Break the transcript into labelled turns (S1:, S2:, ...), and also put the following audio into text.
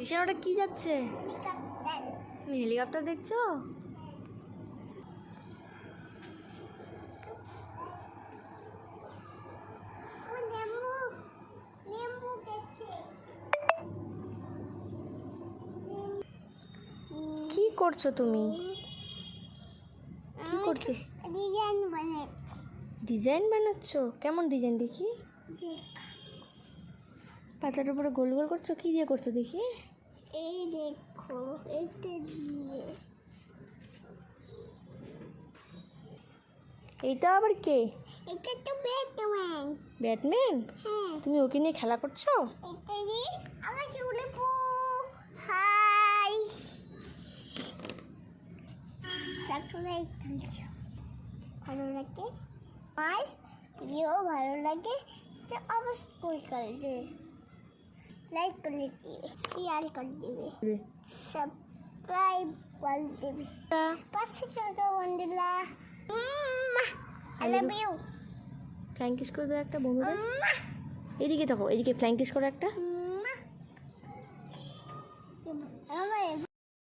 S1: ঈশান ওটা কি যাচ্ছে? তুমি হেলিকপ্টার দেখছো? কি করছো তুমি? কি করছো? ডিজাইন বানাচ্ছো? কেমন ডিজাইন দেখি? পাতার উপরে গোল গোল করছো? কি দিয়ে করছো দেখি?
S2: এই দেখো, এটা দিয়ে।
S1: এইটা আবার কে?
S2: এটা তো ব্যাটম্যান।
S1: ব্যাটম্যান?
S2: হ্যাঁ।
S1: তুমি ওকে নিয়ে খেলা করছো?
S2: এটা দিয়ে আমার চুলে পু। হাই। সাবস্ক্রাইব করছো। ভালো লাগে? আর ভিডিও ভালো লাগে তো অবশ্যই করবে। লাইক করে দিবে, শেয়ার করে দিবে, সাবস্ক্রাইব করে দিবে। পাশে থাকা বন্ধুরা, আই লাভ ইউ।
S1: ফ্ল্যাং কিস করে দাও একটা বন্ধুদের। এদিকে থাকো, এদিকে ফ্ল্যাং কিস করো একটা।